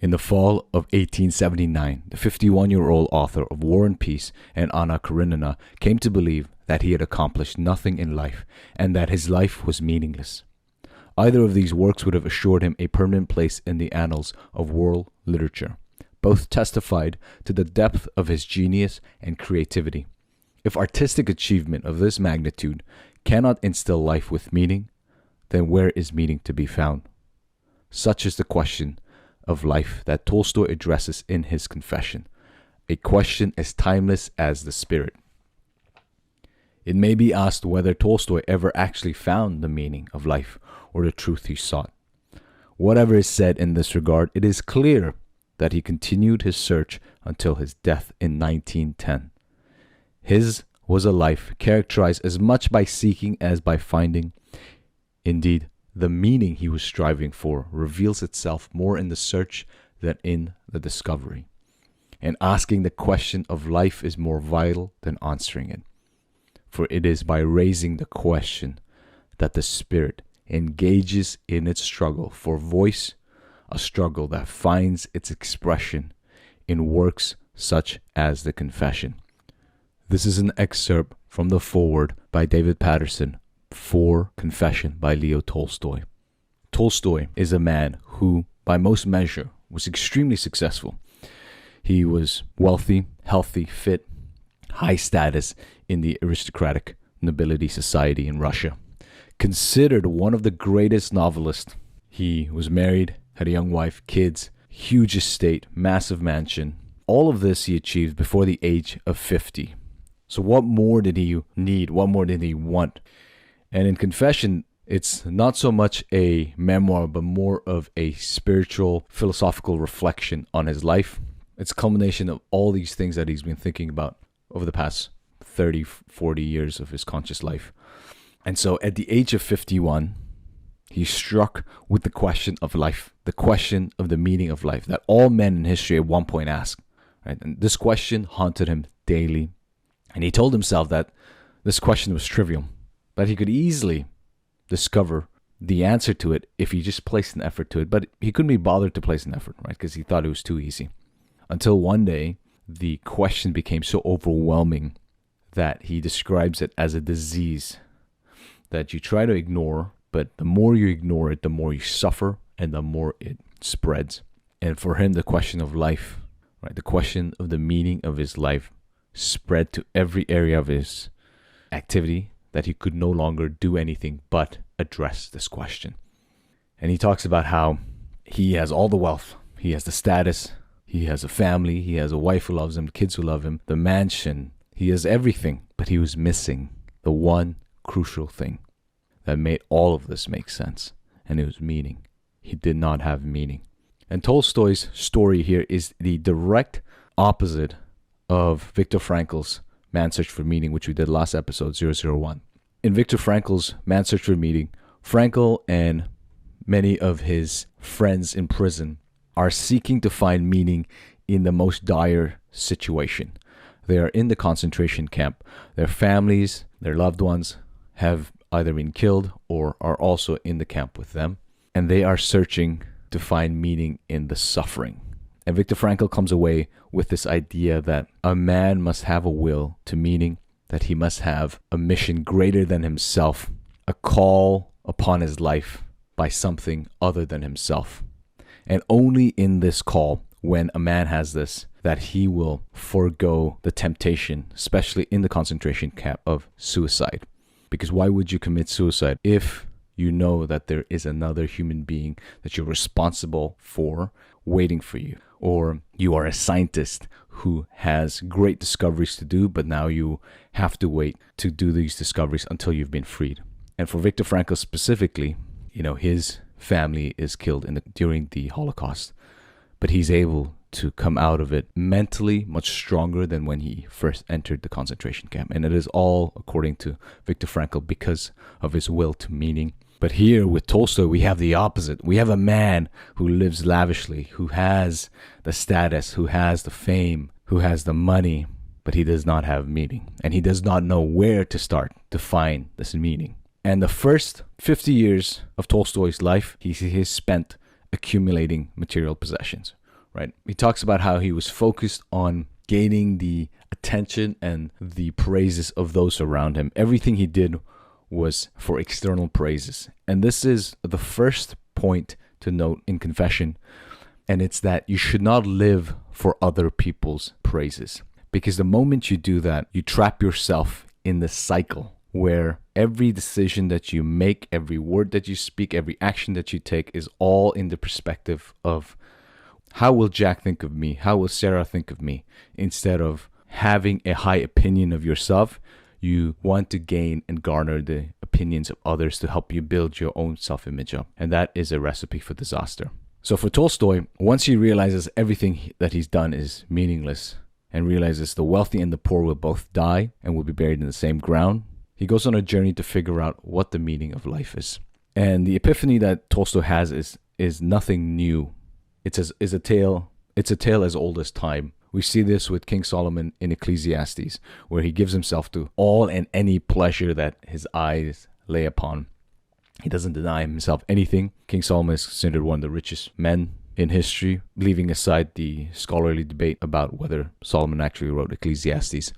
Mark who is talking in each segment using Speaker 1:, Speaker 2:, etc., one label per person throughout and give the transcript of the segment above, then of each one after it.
Speaker 1: In the fall of 1879, the 51-year-old author of War and Peace and Anna Karenina came to believe that he had accomplished nothing in life and that his life was meaningless. Either of these works would have assured him a permanent place in the annals of world literature. Both testified to the depth of his genius and creativity. If artistic achievement of this magnitude cannot instill life with meaning, then where is meaning to be found? Such is the question of life that Tolstoy addresses in his Confession, a question as timeless as the spirit. It may be asked whether Tolstoy ever actually found the meaning of life or the truth he sought. Whatever is said in this regard, it is clear that he continued his search until his death in 1910. His was a life characterized as much by seeking as by finding. Indeed, the meaning he was striving for reveals itself more in the search than in the discovery. And asking the question of life is more vital than answering it. For it is by raising the question that the spirit engages in its struggle for voice, a struggle that finds its expression in works such as the Confession. This is an excerpt from the foreword by David Patterson for Confession by Leo Tolstoy. Tolstoy is a man who, by most measure, was extremely successful. He was wealthy, healthy, fit, high status in the aristocratic nobility society in Russia. Considered one of the greatest novelists. He was married, had a young wife, kids, huge estate, massive mansion. All of this he achieved before the age of 50. So what more did he need? What more did he want? And in Confession, it's not so much a memoir, but more of a spiritual, philosophical reflection on his life. It's a culmination of all these things that he's been thinking about over the past 30, 40 years of his conscious life. And so at the age of 51, he's struck with the question of life, the question of the meaning of life that all men in history at one point asked. Right? And this question haunted him daily. And he told himself that this question was trivial, that he could easily discover the answer to it if he just placed an effort to it. But he couldn't be bothered to place an effort, right? Because he thought it was too easy. Until one day, the question became so overwhelming that he describes it as a disease that you try to ignore, but the more you ignore it, the more you suffer and the more it spreads. And for him, the question of life, right, the question of the meaning of his life spread to every area of his activity that he could no longer do anything but address this question. And he talks about how he has all the wealth, he has the status, he has a family, he has a wife who loves him, kids who love him, the mansion, he has everything, but he was missing the one crucial thing that made all of this make sense, and it was meaning. He did not have meaning. And Tolstoy's story here is the direct opposite of Viktor Frankl's Man's Search for Meaning, which we did last episode, 001. In Viktor Frankl's Man's Search for Meaning, Frankl and many of his friends in prison are seeking to find meaning in the most dire situation. They are in the concentration camp. Their families, their loved ones have either been killed or are also in the camp with them. And they are searching to find meaning in the suffering. And Viktor Frankl comes away with this idea that a man must have a will to meaning, that he must have a mission greater than himself, a call upon his life by something other than himself. And only in this call, when a man has this, that he will forego the temptation, especially in the concentration camp, of suicide. Because why would you commit suicide if you know that there is another human being that you're responsible for waiting for you? Or you are a scientist who has great discoveries to do, but now you have to wait to do these discoveries until you've been freed. And for Viktor Frankl specifically, his family is killed during the Holocaust, but he's able to come out of it mentally much stronger than when he first entered the concentration camp. And it is all, according to Viktor Frankl, because of his will to meaning. But here with Tolstoy, we have the opposite. We have a man who lives lavishly, who has the status, who has the fame, who has the money, but he does not have meaning. And he does not know where to start to find this meaning. And the first 50 years of Tolstoy's life, he has spent accumulating material possessions. right? He talks about how he was focused on gaining the attention and the praises of those around him. Everything he did was for external praises. And this is the first point to note in Confession, and it's that you should not live for other people's praises. Because the moment you do that, you trap yourself in the cycle where every decision that you make, every word that you speak, every action that you take is all in the perspective of how will Jack think of me? How will Sarah think of me? Instead of having a high opinion of yourself, you want to gain and garner the opinions of others to help you build your own self-image up. And that is a recipe for disaster. So for Tolstoy, once he realizes everything that he's done is meaningless and realizes the wealthy and the poor will both die and will be buried in the same ground, he goes on a journey to figure out what the meaning of life is. And the epiphany that Tolstoy has is nothing new. It's a tale as old as time. We see this with King Solomon in Ecclesiastes, where he gives himself to all and any pleasure that his eyes lay upon. He doesn't deny himself anything. King Solomon is considered one of the richest men in history, leaving aside the scholarly debate about whether Solomon actually wrote Ecclesiastes.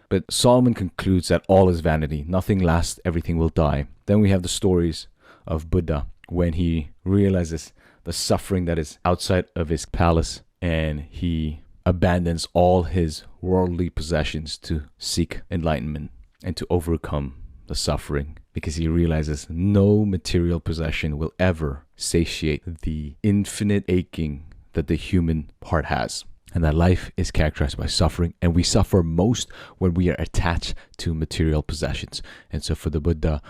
Speaker 1: But Solomon concludes that all is vanity. Nothing lasts, everything will die. Then we have the stories of Buddha when he realizes the suffering that is outside of his palace and he abandons all his worldly possessions to seek enlightenment and to overcome the suffering, because he realizes no material possession will ever satiate the infinite aching that the human heart has, and that life is characterized by suffering, and we suffer most when we are attached to material possessions. And so for the Buddha,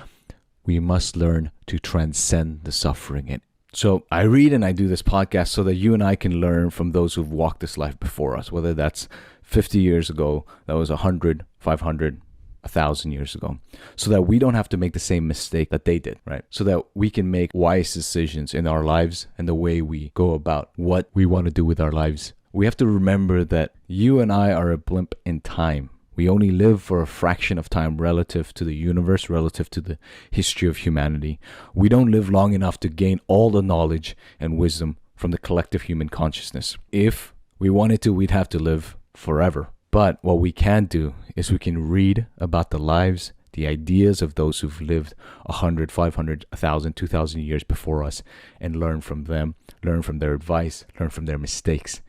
Speaker 1: we must learn to transcend the suffering. And so I read and I do this podcast so that you and I can learn from those who've walked this life before us, whether that's 50 years ago, that was 100, 500, 1,000 years ago, so that we don't have to make the same mistake that they did, right? So that we can make wise decisions in our lives and the way we go about what we want to do with our lives. We have to remember that you and I are a blimp in time. We only live for a fraction of time relative to the universe, relative to the history of humanity. We don't live long enough to gain all the knowledge and wisdom from the collective human consciousness. If we wanted to, we'd have to live forever. But what we can do is we can read about the lives, the ideas of those who've lived 100, 500, 1,000, 2,000 years before us and learn from them, learn from their advice, learn from their mistakes.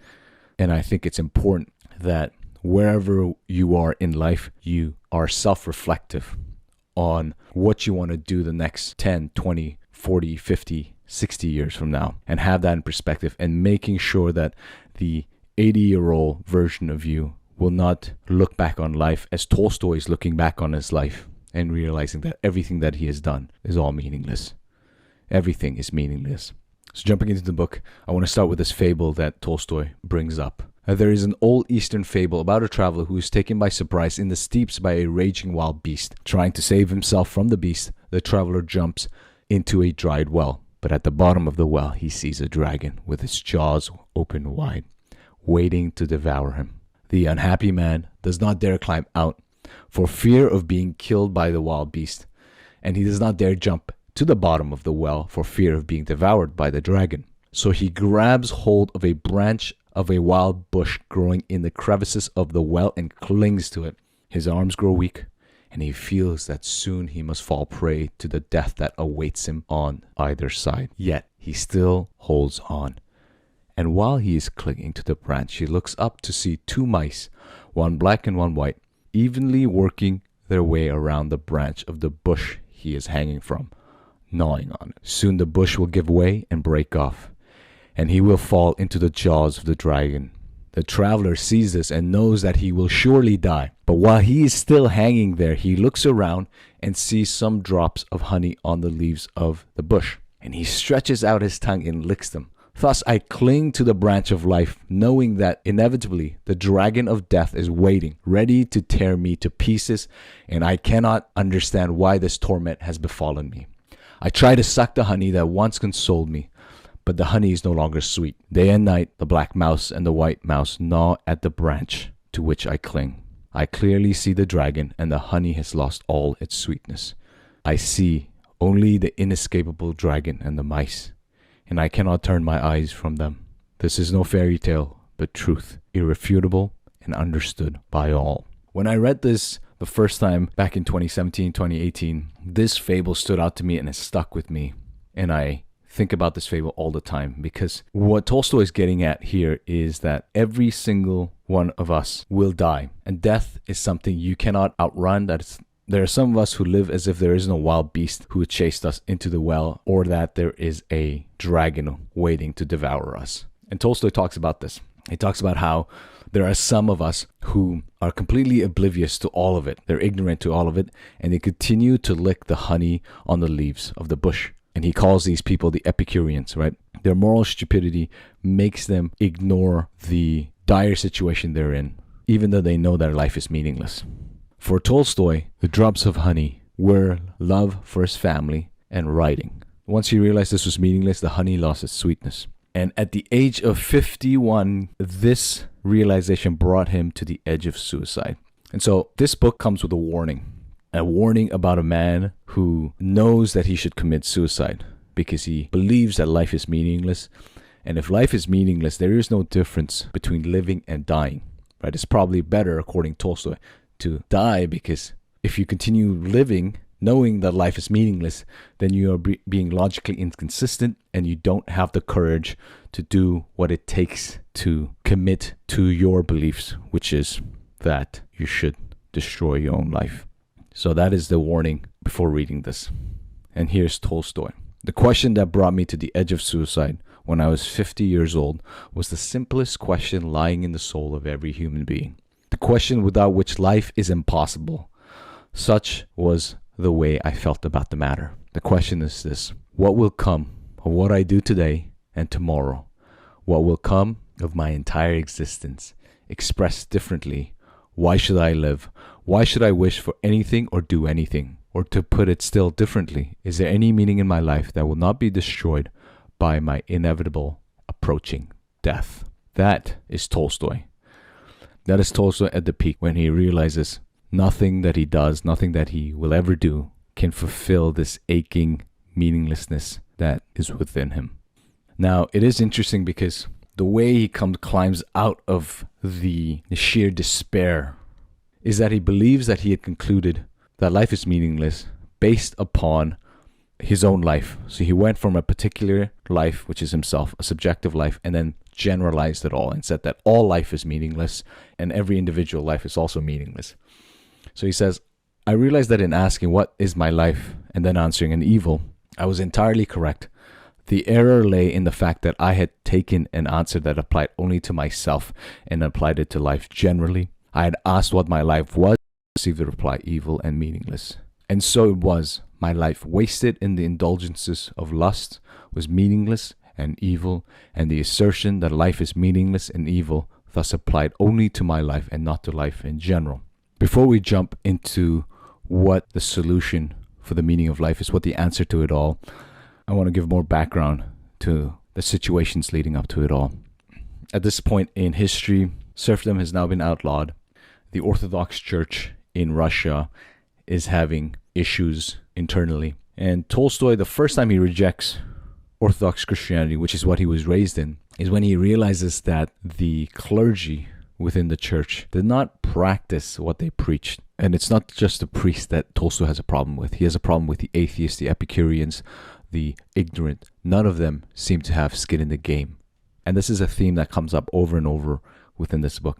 Speaker 1: And I think it's important that wherever you are in life, you are self-reflective on what you want to do the next 10, 20, 40, 50, 60 years from now, and have that in perspective, and making sure that the 80-year-old version of you will not look back on life as Tolstoy is looking back on his life and realizing that everything that he has done is all meaningless. Everything is meaningless. So jumping into the book, I want to start with this fable that Tolstoy brings up. There is an old Eastern fable about a traveler who is taken by surprise in the steppes by a raging wild beast. Trying to save himself from the beast, the traveler jumps into a dried well. But at the bottom of the well, he sees a dragon with its jaws open wide, waiting to devour him. The unhappy man does not dare climb out for fear of being killed by the wild beast, and he does not dare jump to the bottom of the well for fear of being devoured by the dragon. So he grabs hold of a branch of a wild bush growing in the crevices of the well and clings to it. His arms grow weak, and he feels that soon he must fall prey to the death that awaits him on either side. Yet he still holds on. And while he is clinging to the branch, he looks up to see two mice, one black and one white, evenly working their way around the branch of the bush he is hanging from, gnawing on it. Soon the bush will give way and break off, and he will fall into the jaws of the dragon. The traveler sees this and knows that he will surely die. But while he is still hanging there, he looks around and sees some drops of honey on the leaves of the bush, and he stretches out his tongue and licks them. Thus I cling to the branch of life, knowing that inevitably the dragon of death is waiting, ready to tear me to pieces, and I cannot understand why this torment has befallen me. I try to suck the honey that once consoled me, but the honey is no longer sweet. Day and night, the black mouse and the white mouse gnaw at the branch to which I cling. I clearly see the dragon, and the honey has lost all its sweetness. I see only the inescapable dragon and the mice, and I cannot turn my eyes from them. This is no fairy tale, but truth, irrefutable and understood by all. When I read this the first time back in 2017, 2018, this fable stood out to me and it stuck with me. And I think about this fable all the time, because what Tolstoy is getting at here is that every single one of us will die, and death is something you cannot outrun. There are some of us who live as if there is no wild beast who would chase us into the well, or that there is a dragon waiting to devour us. And Tolstoy talks about this. He talks about how there are some of us who are completely oblivious to all of it. They're ignorant to all of it, and they continue to lick the honey on the leaves of the bush. And he calls these people the Epicureans, right? Their moral stupidity makes them ignore the dire situation they're in, even though they know their life is meaningless. For Tolstoy, the drops of honey were love for his family and writing. Once he realized this was meaningless, the honey lost its sweetness. And at the age of 51, this realization brought him to the edge of suicide. And so this book comes with a warning about a man who knows that he should commit suicide because he believes that life is meaningless. And if life is meaningless, there is no difference between living and dying, right? It's probably better, according to Tolstoy, to die, because if you continue living knowing that life is meaningless, then you are being logically inconsistent and you don't have the courage to do what it takes to commit to your beliefs, which is that you should destroy your own life. So that is the warning before reading this. And here's Tolstoy. The question that brought me to the edge of suicide when I was 50 years old was the simplest question lying in the soul of every human being. The question without which life is impossible. Such was the way I felt about the matter. The question is this: what will come of what I do today and tomorrow? What will come of my entire existence? Expressed differently, why should I live? Why should I wish for anything or do anything? Or to put it still differently, is there any meaning in my life that will not be destroyed by my inevitable approaching death? That is Tolstoy. That is Tolstoy at the peak, when he realizes nothing that he does, nothing that he will ever do can fulfill this aching meaninglessness that is within him. Now, it is interesting because the way he climbs out of the sheer despair is that he believes that he had concluded that life is meaningless based upon his own life. So he went from a particular life, which is himself, a subjective life, and then generalized it all and said that all life is meaningless and every individual life is also meaningless. So he says, I realized that in asking what is my life and then answering an evil, I was entirely correct. The error lay in the fact that I had taken an answer that applied only to myself and applied it to life generally. I had asked what my life was, received the reply evil and meaningless. And so it was. My life wasted in the indulgences of lust was meaningless and evil, and the assertion that life is meaningless and evil thus applied only to my life and not to life in general. Before we jump into what the solution for the meaning of life is, what the answer to it all, I want to give more background to the situations leading up to it all. At this point in history, serfdom has now been outlawed. The Orthodox Church in Russia is having issues internally. And Tolstoy, the first time he rejects Orthodox Christianity, which is what he was raised in, is when he realizes that the clergy within the church did not practice what they preached. And it's not just the priest that Tolstoy has a problem with. He has a problem with the atheists, the Epicureans, the ignorant. None of them seem to have skin in the game. And this is a theme that comes up over and over within this book.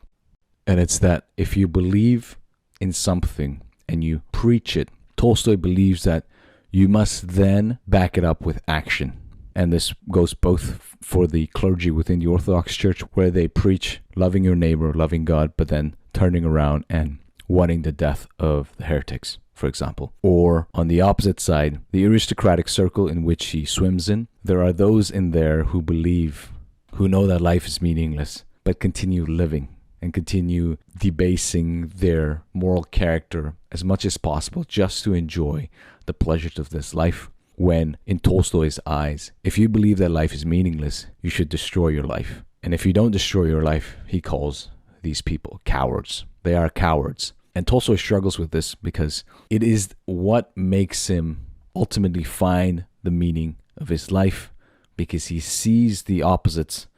Speaker 1: And it's that if you believe in something and you preach it, Tolstoy believes that you must then back it up with action. And this goes both for the clergy within the Orthodox Church, where they preach loving your neighbor, loving God, but then turning around and wanting the death of the heretics, for example. Or on the opposite side, the aristocratic circle in which he swims in, there are those in there who believe, who know that life is meaningless, but continue living and continue debasing their moral character as much as possible just to enjoy the pleasures of this life. When, in Tolstoy's eyes, if you believe that life is meaningless, you should destroy your life. And if you don't destroy your life, he calls these people cowards. They are cowards. And Tolstoy struggles with this because it is what makes him ultimately find the meaning of his life, because he sees the opposites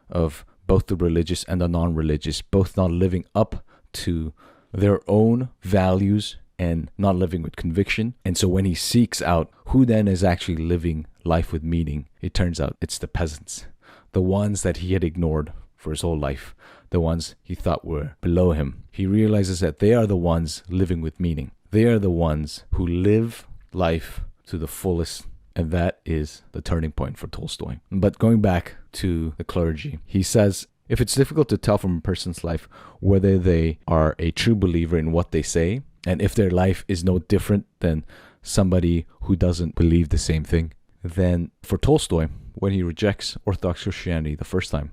Speaker 1: of both the religious and the non-religious, both not living up to their own values and not living with conviction. And so when he seeks out who then is actually living life with meaning, it turns out it's the peasants, the ones that he had ignored for his whole life, the ones he thought were below him. He realizes that they are the ones living with meaning. They are the ones who live life to the fullest. And that is the turning point for Tolstoy. But going back to the clergy, he says, if it's difficult to tell from a person's life whether they are a true believer in what they say, and if their life is no different than somebody who doesn't believe the same thing, then for Tolstoy, when he rejects Orthodox Christianity the first time,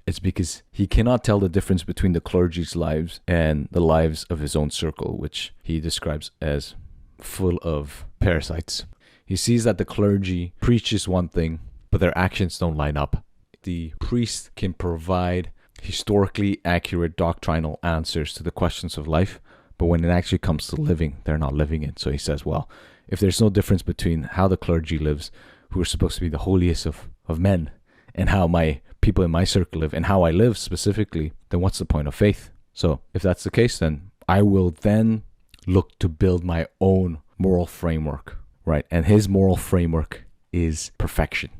Speaker 1: it's because he cannot tell the difference between the clergy's lives and the lives of his own circle, which he describes as full of parasites. He sees that the clergy preaches one thing, but their actions don't line up. The priest can provide historically accurate doctrinal answers to the questions of life, but when it actually comes to living, they're not living it. So he says, well, if there's no difference between how the clergy lives, who are supposed to be the holiest of men, and how my people in my circle live, and how I live specifically, then what's the point of faith? So if that's the case, then I will then look to build my own moral framework, right? And his moral framework is perfection.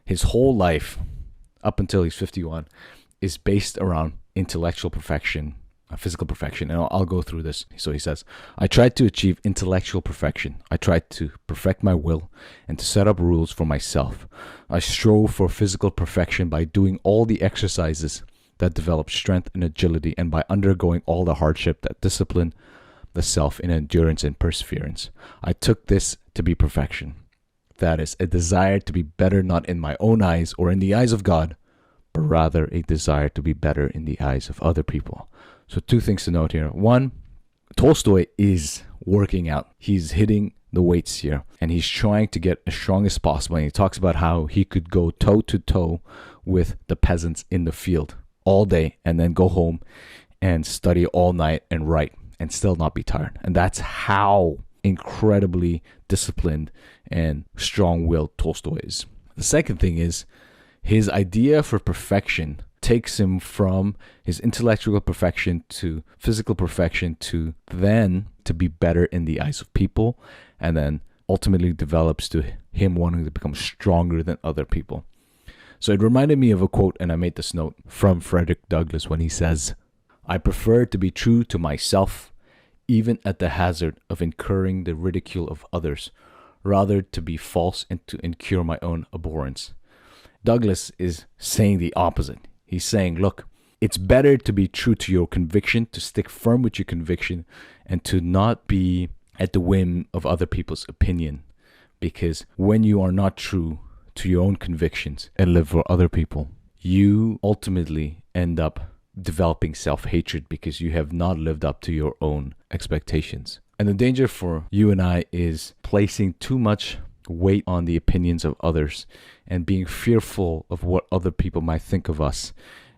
Speaker 1: His whole life, up until he's 51, is based around intellectual perfection, physical perfection. And I'll go through this. So he says, I tried to achieve intellectual perfection. I tried to perfect my will and to set up rules for myself. I strove for physical perfection by doing all the exercises that develop strength and agility, and by undergoing all the hardship that discipline the self in endurance and perseverance. I took this to be perfection. That is, a desire to be better not in my own eyes or in the eyes of God, but rather a desire to be better in the eyes of other people. So two things to note here. One, Tolstoy is working out. He's hitting the weights here, and he's trying to get as strong as possible. And he talks about how he could go toe to toe with the peasants in the field all day and then go home and study all night and write and still not be tired. And that's how incredibly disciplined and strong-willed Tolstoy is. The second thing is his idea for perfection takes him from his intellectual perfection to physical perfection to then to be better in the eyes of people, and then ultimately develops to him wanting to become stronger than other people. So it reminded me of a quote, and I made this note, from Frederick Douglass when he says, I prefer to be true to myself, even at the hazard of incurring the ridicule of others, rather to be false and to incur my own abhorrence. Douglass is saying the opposite. He's saying, look, it's better to be true to your conviction, to stick firm with your conviction, and to not be at the whim of other people's opinion. Because when you are not true to your own convictions and live for other people, you ultimately end up developing self-hatred because you have not lived up to your own expectations. And the danger for you and I is placing too much weight on the opinions of others and being fearful of what other people might think of us,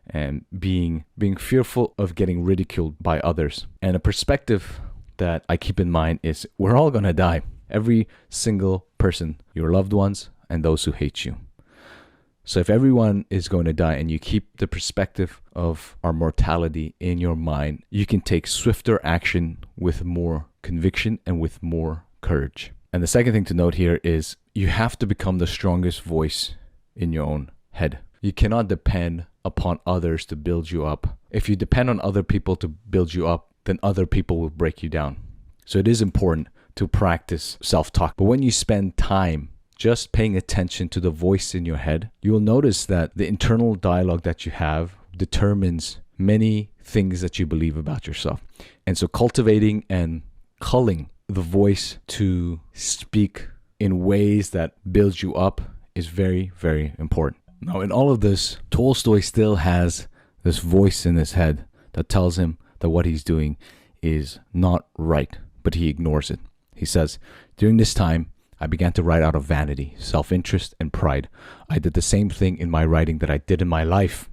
Speaker 1: and being fearful of getting ridiculed by others. And a perspective that I keep in mind is we're all going to die. Every single person, your loved ones and those who hate you. So if everyone is going to die and you keep the perspective of our mortality in your mind, you can take swifter action with more conviction and with more courage. And the second thing to note here is you have to become the strongest voice in your own head. You cannot depend upon others to build you up. If you depend on other people to build you up, then other people will break you down. So it is important to practice self-talk. But when you spend time just paying attention to the voice in your head, you will notice that the internal dialogue that you have determines many things that you believe about yourself. And so cultivating and culling the voice to speak in ways that build you up is very, very important. Now, in all of this, Tolstoy still has this voice in his head that tells him that what he's doing is not right, but he ignores it. He says, during this time, I began to write out of vanity, self-interest, and pride. I did the same thing in my writing that I did in my life.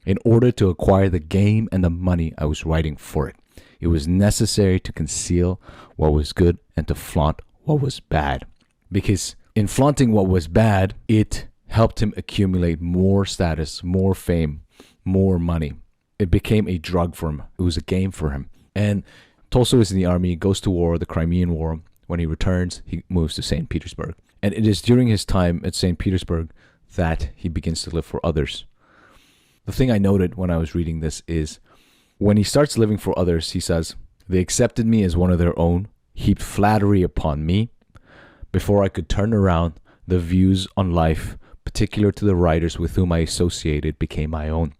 Speaker 1: In order to acquire the game and the money, I was writing for it. It was necessary to conceal what was good and to flaunt what was bad. Because in flaunting what was bad, it helped him accumulate more status, more fame. more money. It became a drug for him. It was a game for him. And Tolstoy is in the army, goes to war, the Crimean War. When he returns, he moves to St. Petersburg. And it is during his time at St. Petersburg that he begins to live for others. The thing I noted when I was reading this is when he starts living for others, he says, "They accepted me as one of their own, heaped flattery upon me. Before I could turn around, the views on life, particular to the writers with whom I associated, became my own.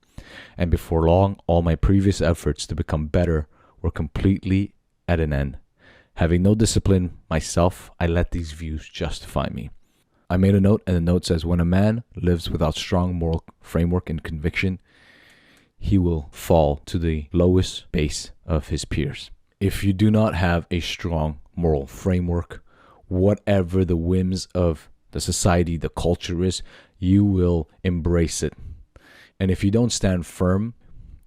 Speaker 1: And before long, all my previous efforts to become better were completely at an end. Having no discipline myself, I let these views justify me." I made a note, and the note says, when a man lives without strong moral framework and conviction, he will fall to the lowest base of his peers. If you do not have a strong moral framework, whatever the whims of the society, the culture is, you will embrace it. And if you don't stand firm,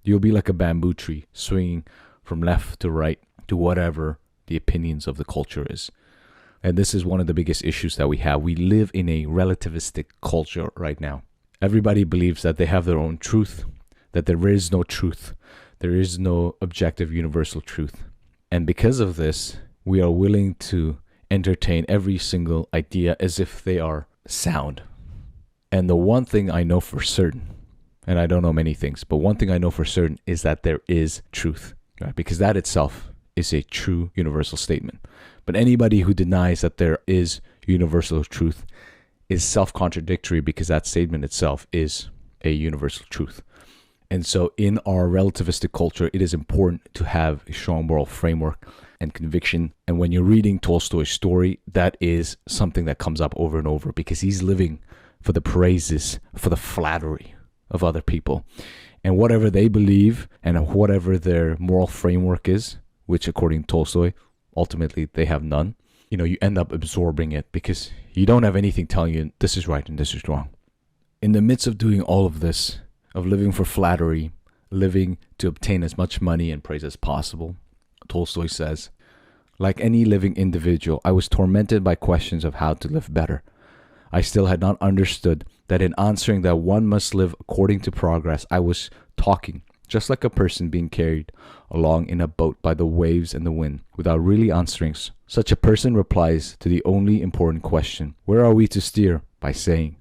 Speaker 1: you'll be like a bamboo tree swinging from left to right to whatever the opinions of the culture is. And this is one of the biggest issues that we have. We live in a relativistic culture right now. Everybody believes that they have their own truth, that there is no truth. There is no objective universal truth. And because of this, we are willing to entertain every single idea as if they are sound. And the one thing I know for certain, and I don't know many things, but one thing I know for certain is that there is truth, right? Because that itself is a true universal statement. But anybody who denies that there is universal truth is self-contradictory, because that statement itself is a universal truth. And so in our relativistic culture, it is important to have a strong moral framework and conviction. And when you're reading Tolstoy's story, that is something that comes up over and over, because he's living for the praises, for the flattery of other people. And whatever they believe and whatever their moral framework is, which according to Tolstoy, ultimately they have none, you end up absorbing it because you don't have anything telling you this is right and this is wrong. In the midst of doing all of this, of living for flattery, living to obtain as much money and praise as possible, Tolstoy says, like any living individual, I was tormented by questions of how to live better. I still had not understood that in answering that one must live according to progress, I was talking just like a person being carried along in a boat by the waves and the wind, without really answering. Such a person replies to the only important question, where are we to steer? By saying,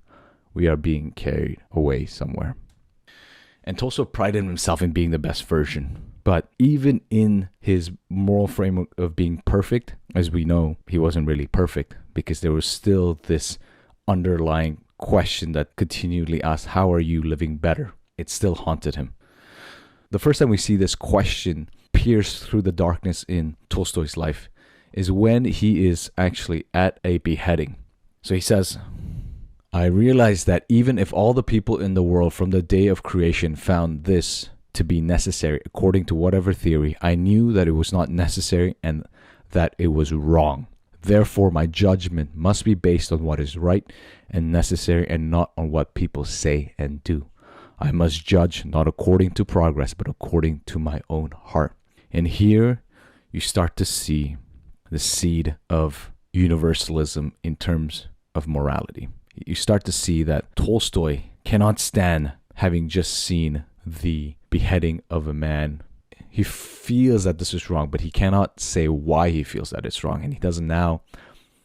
Speaker 1: we are being carried away somewhere. And Tolstoy prided himself in being the best version. But even in his moral framework of being perfect, as we know, he wasn't really perfect, because there was still this underlying question that continually asked, how are you living better? It still haunted him. The first time we see this question pierce through the darkness in Tolstoy's life is when he is actually at a beheading. So he says, I realized that even if all the people in the world from the day of creation found this to be necessary according to whatever theory, I knew that it was not necessary and that it was wrong. Therefore, my judgment must be based on what is right and necessary and not on what people say and do. I must judge not according to progress, but according to my own heart. And here you start to see the seed of universalism in terms of morality. You start to see that Tolstoy cannot stand having just seen the beheading of a man. He feels that this is wrong, but he cannot say why he feels that it's wrong. And he doesn't now.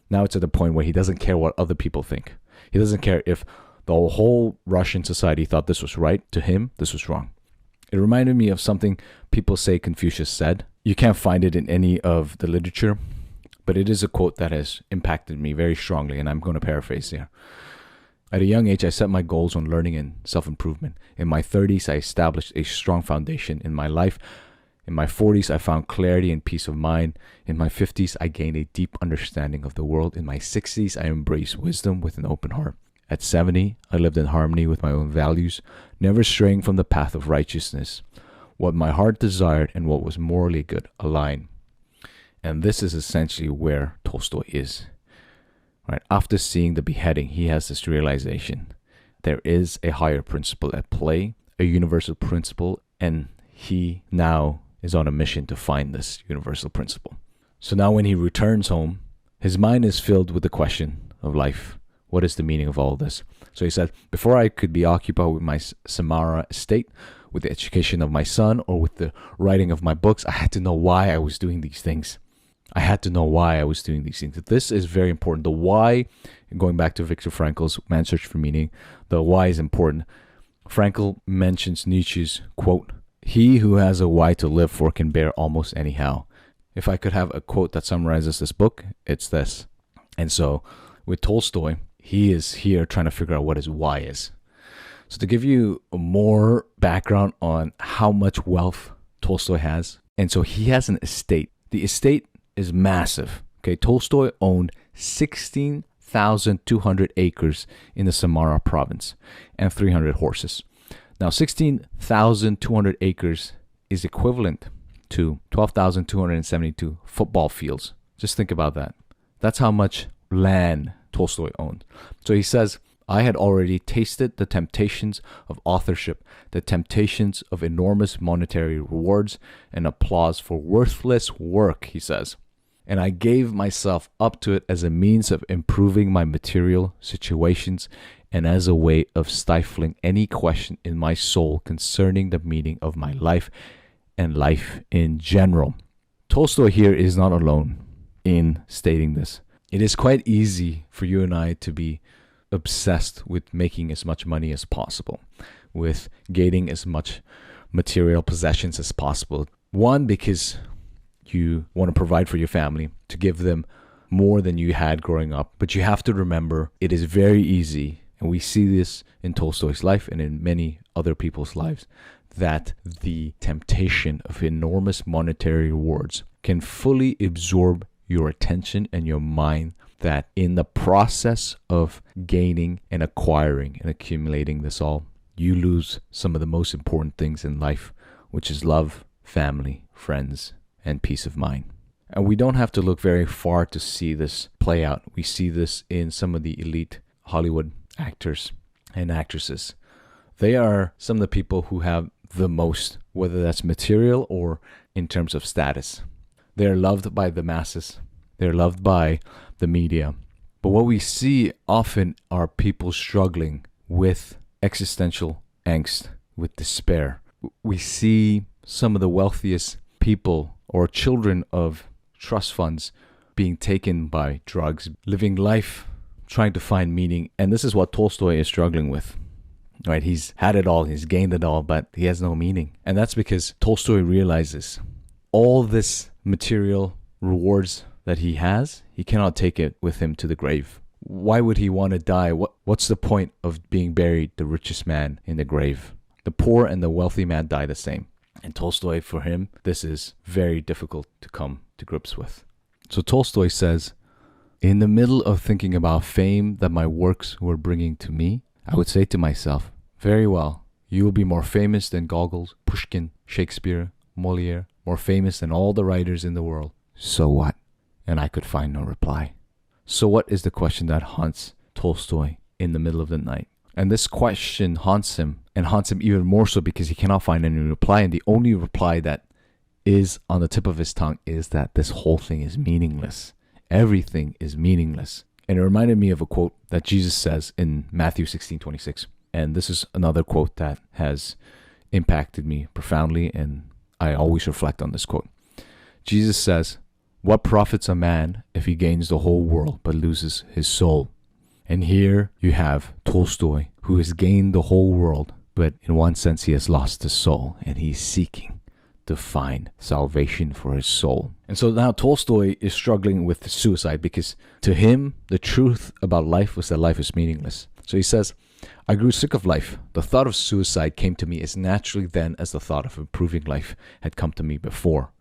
Speaker 1: Now it's at the point where he doesn't care what other people think. He doesn't care if the whole Russian society thought this was right. To him, this was wrong. It reminded me of something people say Confucius said. You can't find it in any of the literature, but it is a quote that has impacted me very strongly, and I'm going to paraphrase here. At a young age, I set my goals on learning and self-improvement. In my 30s, I established a strong foundation in my life. In my 40s, I found clarity and peace of mind. In my 50s, I gained a deep understanding of the world. In my 60s, I embraced wisdom with an open heart. At 70, I lived in harmony with my own values, never straying from the path of righteousness. What my heart desired and what was morally good aligned. And this is essentially where Tolstoy is. Right? After seeing the beheading, he has this realization. There is a higher principle at play, a universal principle, and he now is on a mission to find this universal principle. So now when he returns home, his mind is filled with the question of life. What is the meaning of all this? So he said, before I could be occupied with my Samara estate, with the education of my son or with the writing of my books. I had to know why I was doing these things. This is very important. The why, going back to Viktor Frankl's Man's Search for Meaning, the why is important. Frankl mentions Nietzsche's quote, "He who has a why to live for can bear almost anyhow." If I could have a quote that summarizes this book, it's this. And so with Tolstoy, he is here trying to figure out what his why is. So to give you more background on how much wealth Tolstoy has, and so he has an estate. The estate is massive. Okay, Tolstoy owned 16,200 acres in the Samara province and 300 horses. Now, 16,200 acres is equivalent to 12,272 football fields. Just think about that. That's how much land Tolstoy owned. So he says, I had already tasted the temptations of authorship, the temptations of enormous monetary rewards and applause for worthless work, he says. And I gave myself up to it as a means of improving my material situations and as a way of stifling any question in my soul concerning the meaning of my life and life in general. Tolstoy here is not alone in stating this. It is quite easy for you and I to be obsessed with making as much money as possible, with gaining as much material possessions as possible. One, because you want to provide for your family, to give them more than you had growing up. But you have to remember, it is very easy, and we see this in Tolstoy's life and in many other people's lives, that the temptation of enormous monetary rewards can fully absorb your attention and your mind, that in the process of gaining and acquiring and accumulating this all, you lose some of the most important things in life, which is love, family, friends, and peace of mind. And we don't have to look very far to see this play out. We see this in some of the elite Hollywood actors and actresses. They are some of the people who have the most, whether that's material or in terms of status. They're loved by the masses. They're loved by the media. But what we see often are people struggling with existential angst, with despair. We see some of the wealthiest people or children of trust funds being taken by drugs, living life, trying to find meaning. And this is what Tolstoy is struggling with. Right? He's had it all, he's gained it all, but he has no meaning. And that's because Tolstoy realizes all this material rewards that he has, he cannot take it with him to the grave. Why would he want to die? What's the point of being buried, the richest man in the grave? The poor and the wealthy man die the same. And Tolstoy, for him, this is very difficult to come to grips with. So Tolstoy says, in the middle of thinking about fame that my works were bringing to me, I would say to myself, very well, you will be more famous than Gogol, Pushkin, Shakespeare, Molière, more famous than all the writers in the world. So what? And I could find no reply. So what is the question that haunts Tolstoy in the middle of the night? And this question haunts him, and haunts him even more so because he cannot find any reply. And the only reply that is on the tip of his tongue is that this whole thing is meaningless. Everything is meaningless. And it reminded me of a quote that Jesus says in Matthew 16:26. And this is another quote that has impacted me profoundly, and I always reflect on this quote. Jesus says, what profits a man if he gains the whole world but loses his soul? And here you have Tolstoy, who has gained the whole world, but in one sense he has lost his soul, and he's seeking to find salvation for his soul. And so now Tolstoy is struggling with suicide because to him, the truth about life was that life is meaningless. So he says, I grew sick of life. The thought of suicide came to me as naturally then as the thought of improving life had come to me before.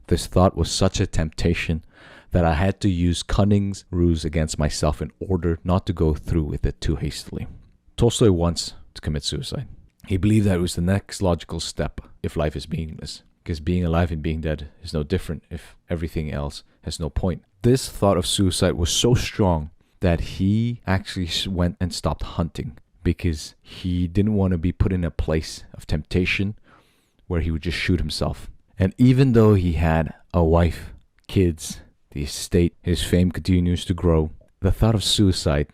Speaker 1: This thought was such a temptation that I had to use cunning's ruse against myself in order not to go through with it too hastily. Tolstoy wants to commit suicide. He believed that it was the next logical step if life is meaningless, because being alive and being dead is no different if everything else has no point. This thought of suicide was so strong that he actually went and stopped hunting because he didn't want to be put in a place of temptation where he would just shoot himself. And even though he had a wife, kids, the estate, his fame continues to grow, the thought of suicide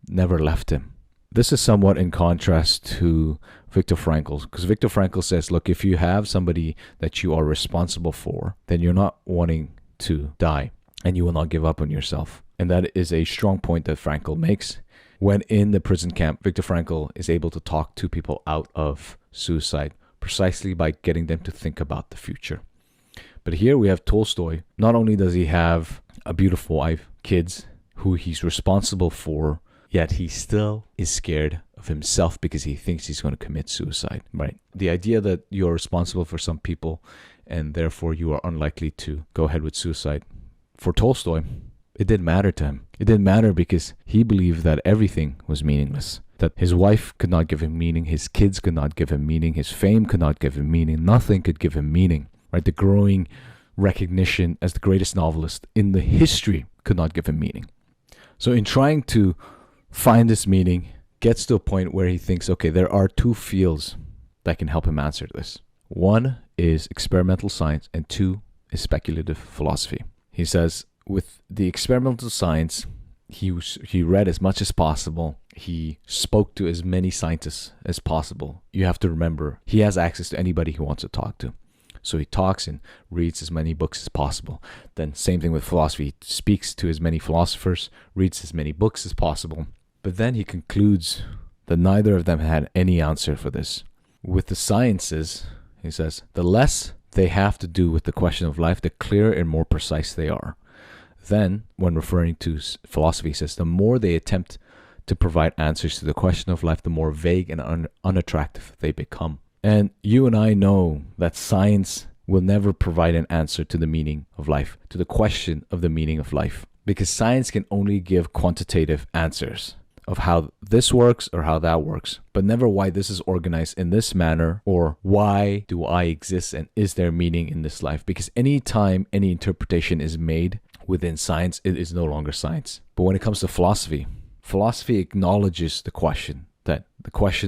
Speaker 1: never left him. This is somewhat in contrast to Viktor Frankl, because Viktor Frankl says, look, if you have somebody that you are responsible for, then you're not wanting to die and you will not give up on yourself. And that is a strong point that Frankl makes. When in the prison camp, Viktor Frankl is able to talk two people out of suicide precisely by getting them to think about the future. But here we have Tolstoy. Not only does he have a beautiful wife, kids, who he's responsible for, yet he still is scared of himself because he thinks he's going to commit suicide, right? The idea that you're responsible for some people and therefore you are unlikely to go ahead with suicide. For Tolstoy, it didn't matter to him. It didn't matter because he believed that everything was meaningless. That his wife could not give him meaning, his kids could not give him meaning, his fame could not give him meaning, nothing could give him meaning, right? The growing recognition as the greatest novelist in the history could not give him meaning. So in trying to find this meaning, gets to a point where he thinks, okay, there are two fields that can help him answer this. One is experimental science and two is speculative philosophy. He says with the experimental science, he read as much as possible. He spoke to as many scientists as possible. You have to remember, he has access to anybody he wants to talk to. So he talks and reads as many books as possible. Then same thing with philosophy. He speaks to as many philosophers, reads as many books as possible. But then he concludes that neither of them had any answer for this. With the sciences, he says, the less they have to do with the question of life, the clearer and more precise they are. Then, when referring to philosophy, he says, the more they attempt to provide answers to the question of life, the more vague and unattractive they become. And you and I know that science will never provide an answer to the meaning of life, to the question of the meaning of life, because science can only give quantitative answers of how this works or how that works, but never why this is organized in this manner or why do I exist and is there meaning in this life? Because any time any interpretation is made within science, it is no longer science. But when it comes to philosophy, philosophy acknowledges the question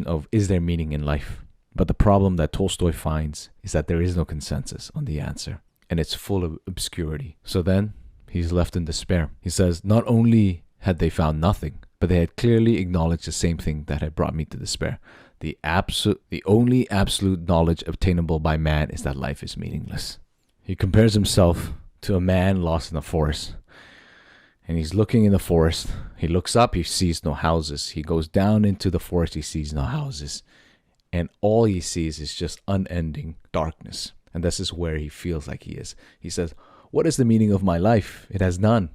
Speaker 1: of is there meaning in life? But the problem that Tolstoy finds is that there is no consensus on the answer and it's full of obscurity. So then he's left in despair. He says, not only had they found nothing, but they had clearly acknowledged the same thing that had brought me to despair. The only absolute knowledge obtainable by man is that life is meaningless. He compares himself to a man lost in a forest. And he's looking in the forest. He looks up, he sees no houses. He goes down into the forest, he sees no houses. And all he sees is just unending darkness. And this is where he feels like he is. He says, what is the meaning of my life? It has none.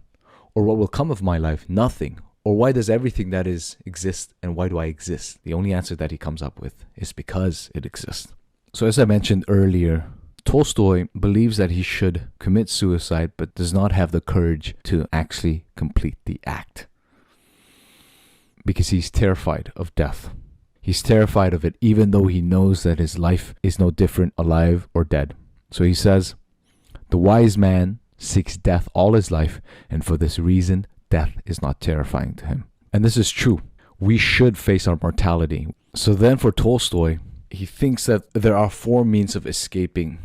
Speaker 1: Or what will come of my life? Nothing. Or why does everything that is exist and why do I exist? The only answer that he comes up with is because it exists. So as I mentioned earlier, Tolstoy believes that he should commit suicide but does not have the courage to actually complete the act. Because he's terrified of death. He's terrified of it even though he knows that his life is no different alive or dead. So he says, the wise man seeks death all his life and for this reason death is not terrifying to him. And this is true. We should face our mortality. So then for Tolstoy, he thinks that there are four means of escaping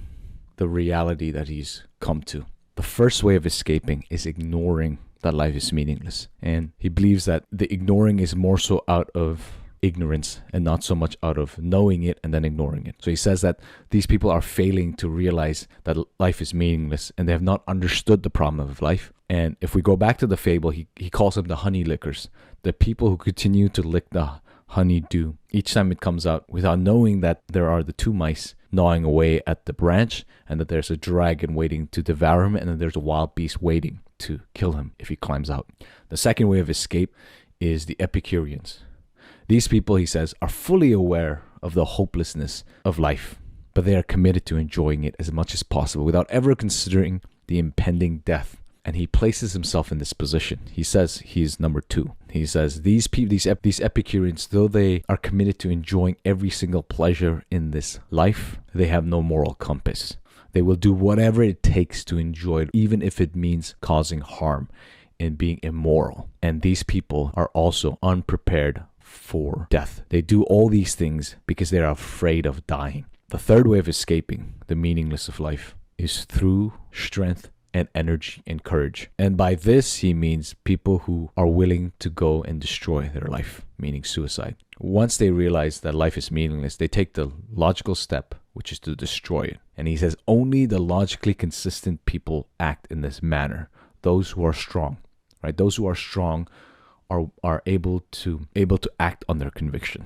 Speaker 1: the reality that he's come to. The first way of escaping is ignoring that life is meaningless. And he believes that the ignoring is more so out of ignorance and not so much out of knowing it and then ignoring it. So he says that these people are failing to realize that life is meaningless and they have not understood the problem of life. And if we go back to the fable, he calls them the honey lickers, the people who continue to lick the honeydew each time it comes out without knowing that there are the two mice gnawing away at the branch and that there's a dragon waiting to devour him and that there's a wild beast waiting to kill him if he climbs out. The second way of escape is the Epicureans. These people, he says, are fully aware of the hopelessness of life, but they are committed to enjoying it as much as possible without ever considering the impending death. And he places himself in this position. He says he's number two. He says these Epicureans, though they are committed to enjoying every single pleasure in this life, they have no moral compass. They will do whatever it takes to enjoy it, even if it means causing harm and being immoral. And these people are also unprepared for death. They do all these things because they are afraid of dying. The third way of escaping the meaningless of life is through strength and energy and courage. And by this, he means people who are willing to go and destroy their life, meaning suicide. Once they realize that life is meaningless, they take the logical step, which is to destroy it. And he says only the logically consistent people act in this manner. Those who are strong, right? Those who are strong are able to act on their conviction.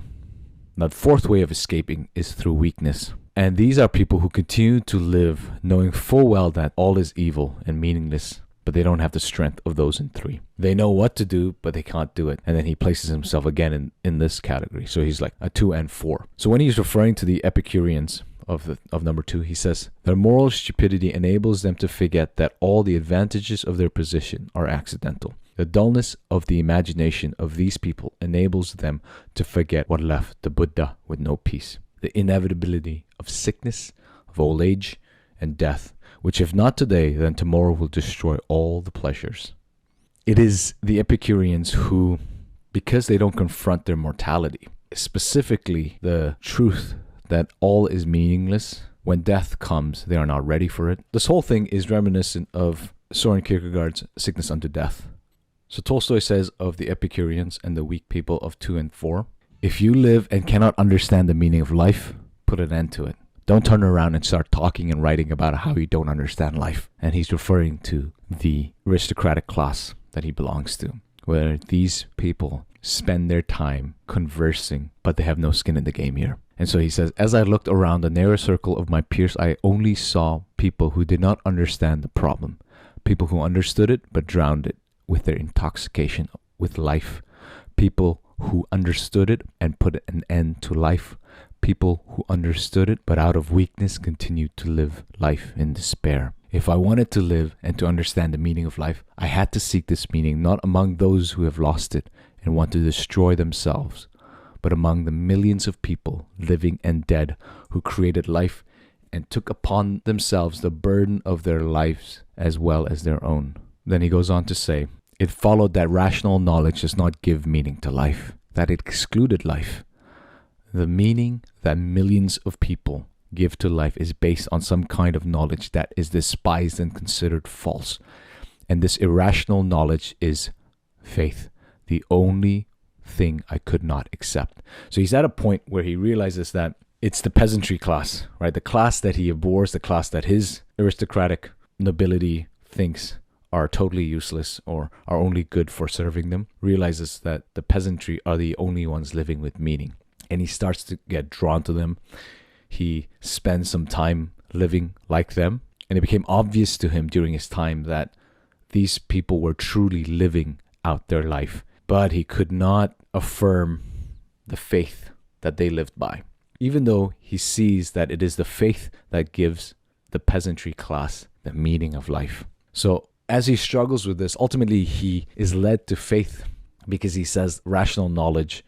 Speaker 1: Now, the fourth way of escaping is through weakness. And these are people who continue to live knowing full well that all is evil and meaningless, but they don't have the strength of those in 3. They know what to do, but they can't do it. And then he places himself again in this category. So he's like a 2 and 4. So when he's referring to the Epicureans of number 2, he says, their moral stupidity enables them to forget that all the advantages of their position are accidental. The dullness of the imagination of these people enables them to forget what left the Buddha with no peace. The inevitability of sickness, of old age, and death, which if not today, then tomorrow will destroy all the pleasures. It is the Epicureans who, because they don't confront their mortality, specifically the truth that all is meaningless, when death comes, they are not ready for it. This whole thing is reminiscent of Soren Kierkegaard's Sickness Unto Death. So Tolstoy says of the Epicureans and the weak people of 2 and 4, if you live and cannot understand the meaning of life, put an end to it. Don't turn around and start talking and writing about how you don't understand life. And he's referring to the aristocratic class that he belongs to, where these people spend their time conversing, but they have no skin in the game here. And so he says, as I looked around the narrow circle of my peers, I only saw people who did not understand the problem, people who understood it but drowned it with their intoxication with life, people who understood it and put an end to life, people who understood it but out of weakness continued to live life in despair. If I wanted to live and to understand the meaning of life, I had to seek this meaning not among those who have lost it and want to destroy themselves, but among the millions of people, living and dead, who created life and took upon themselves the burden of their lives as well as their own. Then he goes on to say, it followed that rational knowledge does not give meaning to life, that it excluded life. The meaning that millions of people give to life is based on some kind of knowledge that is despised and considered false. And this irrational knowledge is faith, the only thing I could not accept. So he's at a point where he realizes that it's the peasantry class, right? The class that he abhors, the class that his aristocratic nobility thinks are totally useless or are only good for serving them, realizes that the peasantry are the only ones living with meaning. And he starts to get drawn to them. He spends some time living like them. And it became obvious to him during his time that these people were truly living out their life. But he could not affirm the faith that they lived by, even though he sees that it is the faith that gives the peasantry class the meaning of life. So as he struggles with this, ultimately he is led to faith because he says rational knowledge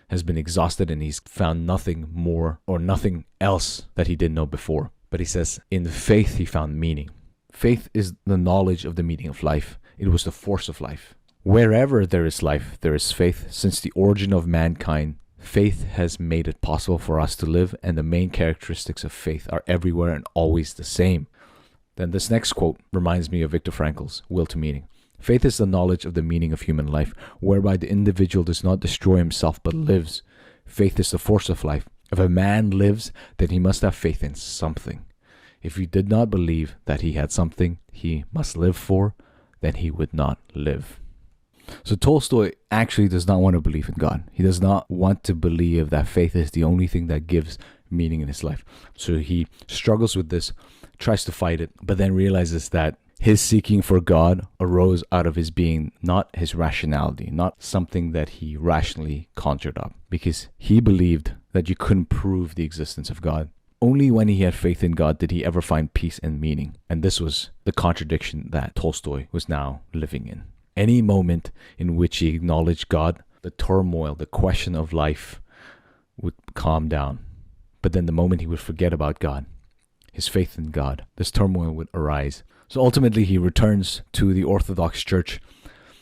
Speaker 1: has been exhausted and he's found nothing more or nothing else that he didn't know before. But he says in faith he found meaning. Faith is the knowledge of the meaning of life. It was the force of life. Wherever there is life, there is faith. Since the origin of mankind, faith has made it possible for us to live, and the main characteristics of faith are everywhere and always the same. Then this next quote reminds me of Viktor Frankl's Will to Meaning. Faith is the knowledge of the meaning of human life, whereby the individual does not destroy himself but lives. Faith is the force of life. If a man lives, then he must have faith in something. If he did not believe that he had something he must live for, then he would not live. So Tolstoy actually does not want to believe in God. He does not want to believe that faith is the only thing that gives meaning in his life. So he struggles with this, tries to fight it, but then realizes that his seeking for God arose out of his being, not his rationality, not something that he rationally conjured up, because he believed that you couldn't prove the existence of God. Only when he had faith in God did he ever find peace and meaning. And this was the contradiction that Tolstoy was now living in. Any moment in which he acknowledged God, the turmoil, the question of life would calm down. But then the moment he would forget about God, his faith in God, this turmoil would arise. So ultimately he returns to the Orthodox Church.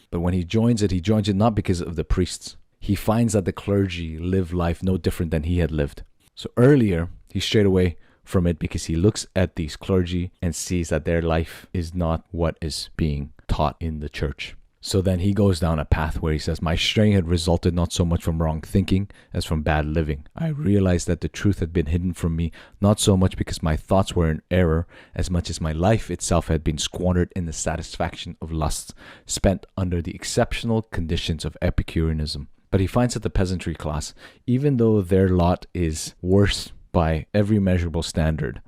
Speaker 1: But when he joins it not because of the priests. He finds that the clergy live life no different than he had lived. So earlier, he strayed away from it because he looks at these clergy and sees that their life is not what is being taught in the church. So then he goes down a path where he says, my straying had resulted not so much from wrong thinking as from bad living. I realized that the truth had been hidden from me, not so much because my thoughts were in error, as much as my life itself had been squandered in the satisfaction of lusts, spent under the exceptional conditions of Epicureanism. But he finds that the peasantry class, even though their lot is worse by every measurable standard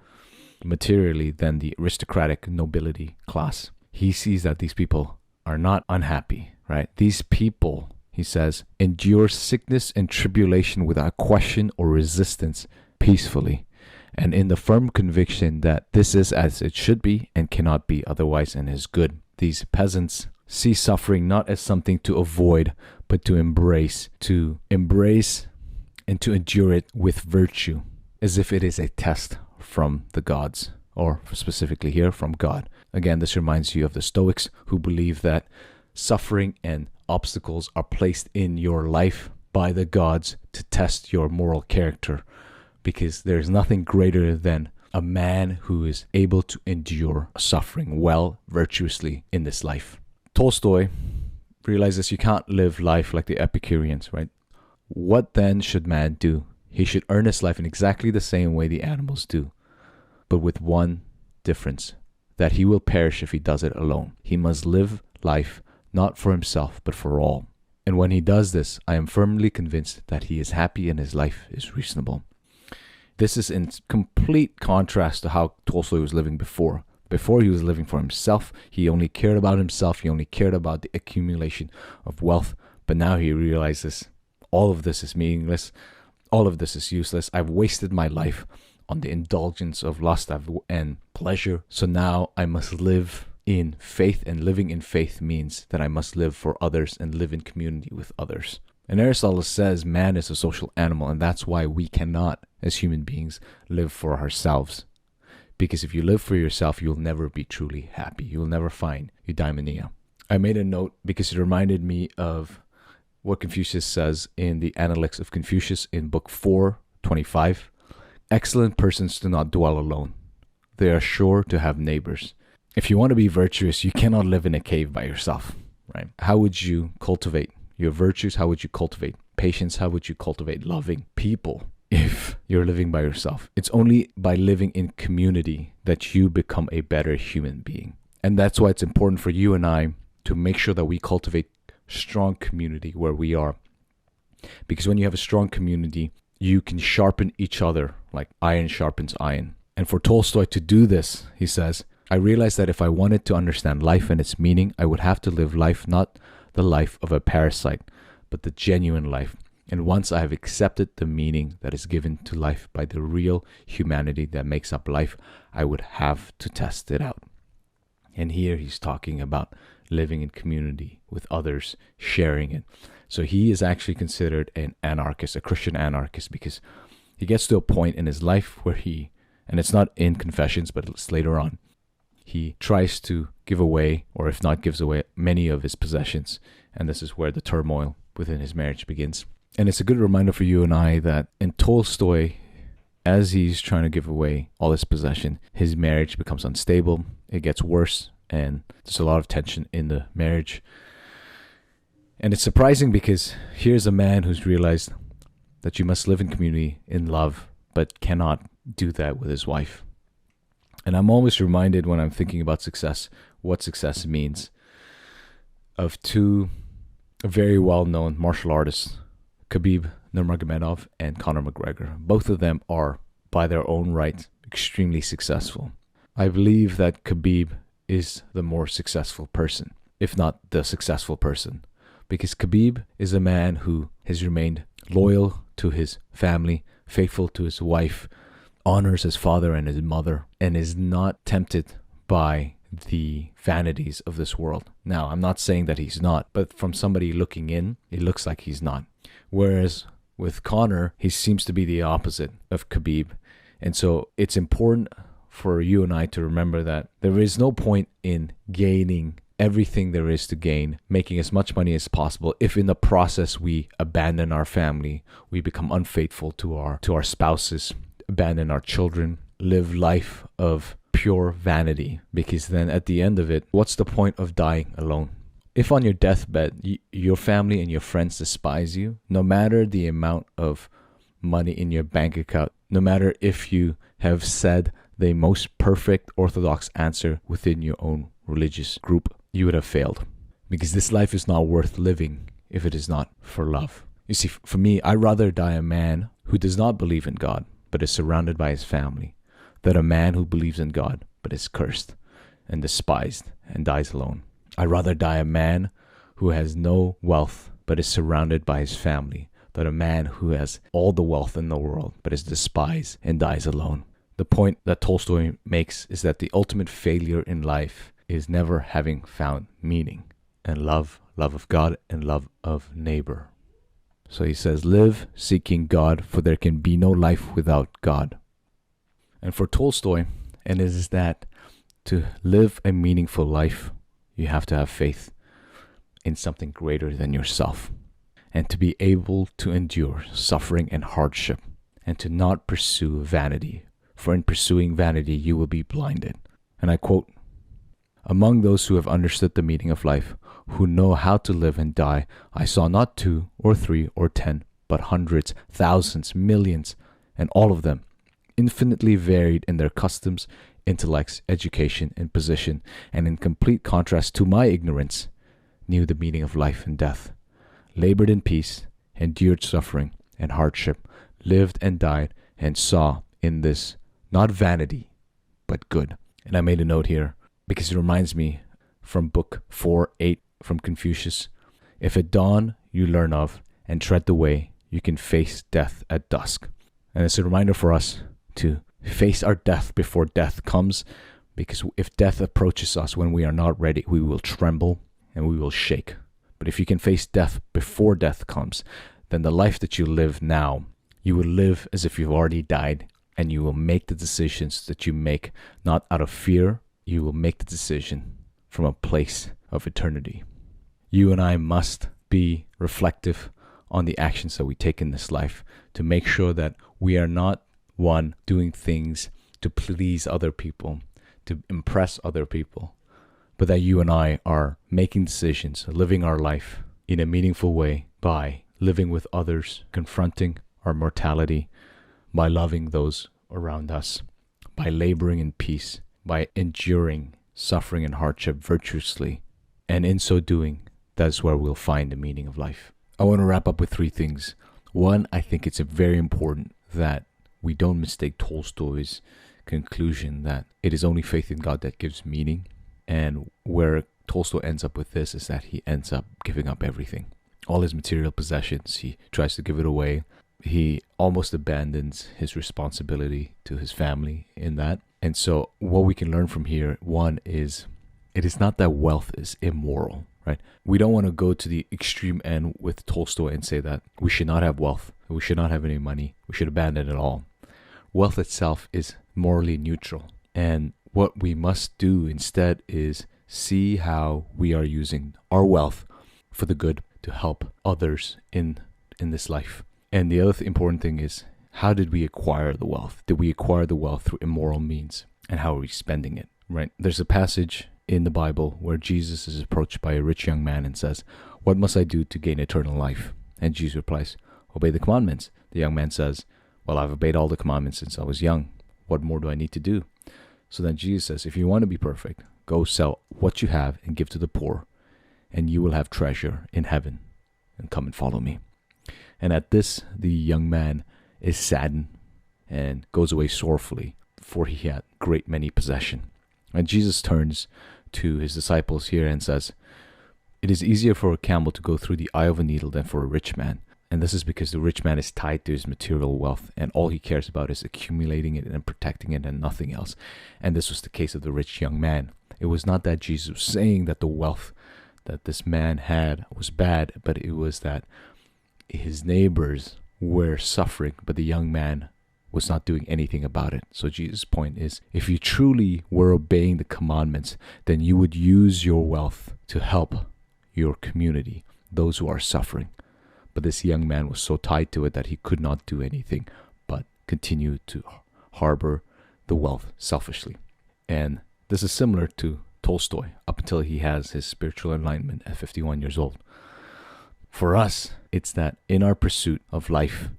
Speaker 1: materially than the aristocratic nobility class, he sees that these people are not unhappy, right? These people, he says, endure sickness and tribulation without question or resistance peacefully, and in the firm conviction that this is as it should be and cannot be otherwise and is good. These peasants see suffering not as something to avoid, but to embrace and to endure it with virtue, as if it is a test from the gods, or specifically here from God. Again, this reminds you of the Stoics, who believe that suffering and obstacles are placed in your life by the gods to test your moral character, because there's nothing greater than a man who is able to endure suffering well, virtuously in this life. Tolstoy realizes you can't live life like the Epicureans, right? What then should man do? He should earn his life in exactly the same way the animals do, but with one difference, that he will perish if he does it alone. He must live life not for himself, but for all. And when he does this, I am firmly convinced that he is happy and his life is reasonable. This is in complete contrast to how Tolstoy was living before. Before, he was living for himself. He only cared about himself. He only cared about the accumulation of wealth. But now he realizes all of this is meaningless. All of this is useless. I've wasted my life on the indulgence of lust and pleasure. So now I must live in faith, and living in faith means that I must live for others and live in community with others. And Aristotle says man is a social animal, and that's why we cannot, as human beings, live for ourselves. Because if you live for yourself, you'll never be truly happy. You'll never find eudaimonia. I made a note because it reminded me of what Confucius says in the Analects of Confucius in book 4:25. Excellent persons do not dwell alone. They are sure to have neighbors. If you want to be virtuous, you cannot live in a cave by yourself, right? How would you cultivate your virtues? How would you cultivate patience? How would you cultivate loving people if you're living by yourself? It's only by living in community that you become a better human being. And that's why it's important for you and I to make sure that we cultivate strong community where we are. Because when you have a strong community, you can sharpen each other like iron sharpens iron. And for Tolstoy to do this, he says, I realized that if I wanted to understand life and its meaning, I would have to live life, not the life of a parasite, but the genuine life. And once I have accepted the meaning that is given to life by the real humanity that makes up life, I would have to test it out. And here he's talking about living in community with others, sharing it. So he is actually considered an anarchist, a Christian anarchist, because he gets to a point in his life where he, and it's not in Confessions, but it's later on, he tries to give away, or if not gives away, many of his possessions. And this is where the turmoil within his marriage begins. And it's a good reminder for you and I that in Tolstoy, as he's trying to give away all his possession, his marriage becomes unstable. It gets worse, and there's a lot of tension in the marriage. And it's surprising because here's a man who's realized that you must live in community, in love, but cannot do that with his wife. And I'm always reminded when I'm thinking about success, what success means, of two very well-known martial artists, Khabib Nurmagomedov and Conor McGregor. Both of them are, by their own right, extremely successful. I believe that Khabib is the more successful person, if not the successful person, because Khabib is a man who has remained loyal to his family, faithful to his wife, honors his father and his mother, and is not tempted by the vanities of this world. Now, I'm not saying that he's not, but from somebody looking in, it looks like he's not. Whereas with Conor, he seems to be the opposite of Khabib. And so it's important for you and I to remember that there is no point in gaining everything there is to gain, making as much money as possible, if in the process we abandon our family, we become unfaithful to our spouses, abandon our children, live life of pure vanity, because then at the end of it, what's the point of dying alone? If on your deathbed, your family and your friends despise you, no matter the amount of money in your bank account, no matter if you have said the most perfect orthodox answer within your own religious group, you would have failed. Because this life is not worth living if it is not for love. You see, for me, I'd rather die a man who does not believe in God, but is surrounded by his family, than a man who believes in God, but is cursed and despised and dies alone. I'd rather die a man who has no wealth, but is surrounded by his family, than a man who has all the wealth in the world, but is despised and dies alone. The point that Tolstoy makes is that the ultimate failure in life is never having found meaning and love of God and love of neighbor. So he says, live seeking God, for there can be no life without God. And for Tolstoy, and it is that to live a meaningful life, you have to have faith in something greater than yourself, and to be able to endure suffering and hardship, and to not pursue vanity, for in pursuing vanity you will be blinded. And I quote, among those who have understood the meaning of life, who know how to live and die, I saw not 2 or 3 or 10, but hundreds, thousands, millions, and all of them, infinitely varied in their customs, intellects, education, and position, and in complete contrast to my ignorance, knew the meaning of life and death, labored in peace, endured suffering and hardship, lived and died, and saw in this not vanity, but good. And I made a note here because it reminds me from book 4:8 from Confucius. If at dawn you learn of and tread the way, you can face death at dusk. And it's a reminder for us to face our death before death comes, because if death approaches us when we are not ready, we will tremble and we will shake. But if you can face death before death comes, then the life that you live now, you will live as if you've already died, and you will make the decisions that you make not out of fear. You will make the decision from a place of eternity. You and I must be reflective on the actions that we take in this life to make sure that we are not one doing things to please other people, to impress other people, but that you and I are making decisions, living our life in a meaningful way by living with others, confronting our mortality, by loving those around us, by laboring in peace, by enduring suffering and hardship virtuously. And in so doing, that's where we'll find the meaning of life. I want to wrap up with 3 things. One, I think it's very important that we don't mistake Tolstoy's conclusion that it is only faith in God that gives meaning. And where Tolstoy ends up with this is that he ends up giving up everything. All his material possessions, he tries to give it away. He almost abandons his responsibility to his family in that. And so what we can learn from here, one is, it is not that wealth is immoral, right? We don't want to go to the extreme end with Tolstoy and say that we should not have wealth, we should not have any money, we should abandon it all. Wealth itself is morally neutral. And what we must do instead is see how we are using our wealth for the good to help others in this life. And the other important thing is, how did we acquire the wealth? Did we acquire the wealth through immoral means? And how are we spending it, right? There's a passage in the Bible where Jesus is approached by a rich young man and says, what must I do to gain eternal life? And Jesus replies, obey the commandments. The young man says, well, I've obeyed all the commandments since I was young. What more do I need to do? So then Jesus says, if you want to be perfect, go sell what you have and give to the poor, and you will have treasure in heaven, and come and follow me. And at this, the young man is saddened and goes away sorrowfully, for he had great many possession. And Jesus turns to his disciples here and says, it is easier for a camel to go through the eye of a needle than for a rich man. And this is because the rich man is tied to his material wealth, and all he cares about is accumulating it and protecting it and nothing else. And this was the case of the rich young man. It was not that Jesus was saying that the wealth that this man had was bad, but it was that his neighbors were suffering, but the young man was not doing anything about it. So Jesus' point is, if you truly were obeying the commandments, then you would use your wealth to help your community, those who are suffering. But this young man was so tied to it that he could not do anything but continue to harbor the wealth selfishly. And this is similar to Tolstoy up until he has his spiritual enlightenment at 51 years old. For us, it's that in our pursuit of life,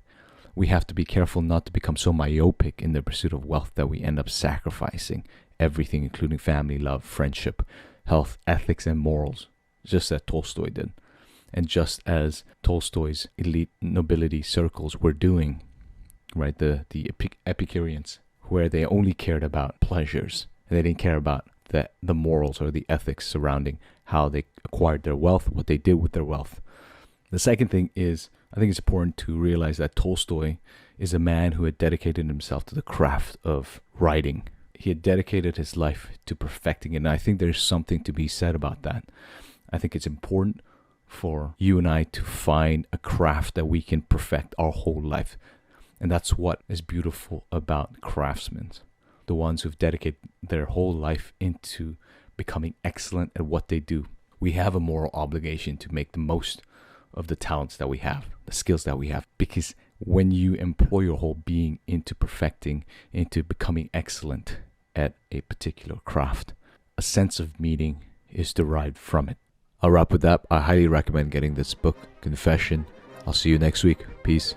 Speaker 1: we have to be careful not to become so myopic in the pursuit of wealth that we end up sacrificing everything, including family, love, friendship, health, ethics, and morals, just as Tolstoy did. And just as Tolstoy's elite nobility circles were doing, right, the Epicureans, where they only cared about pleasures, and they didn't care about the morals or the ethics surrounding how they acquired their wealth, what they did with their wealth. The second thing is, I think it's important to realize that Tolstoy is a man who had dedicated himself to the craft of writing. He had dedicated his life to perfecting it, and I think there's something to be said about that. I think it's important for you and I to find a craft that we can perfect our whole life. And that's what is beautiful about craftsmen, the ones who've dedicated their whole life into becoming excellent at what they do. We have a moral obligation to make the most of the talents that we have, the skills that we have, because when you employ your whole being into perfecting, into becoming excellent at a particular craft, a sense of meaning is derived from it. I'll wrap with that. I highly recommend getting this book, Confession. I'll see you next week. Peace.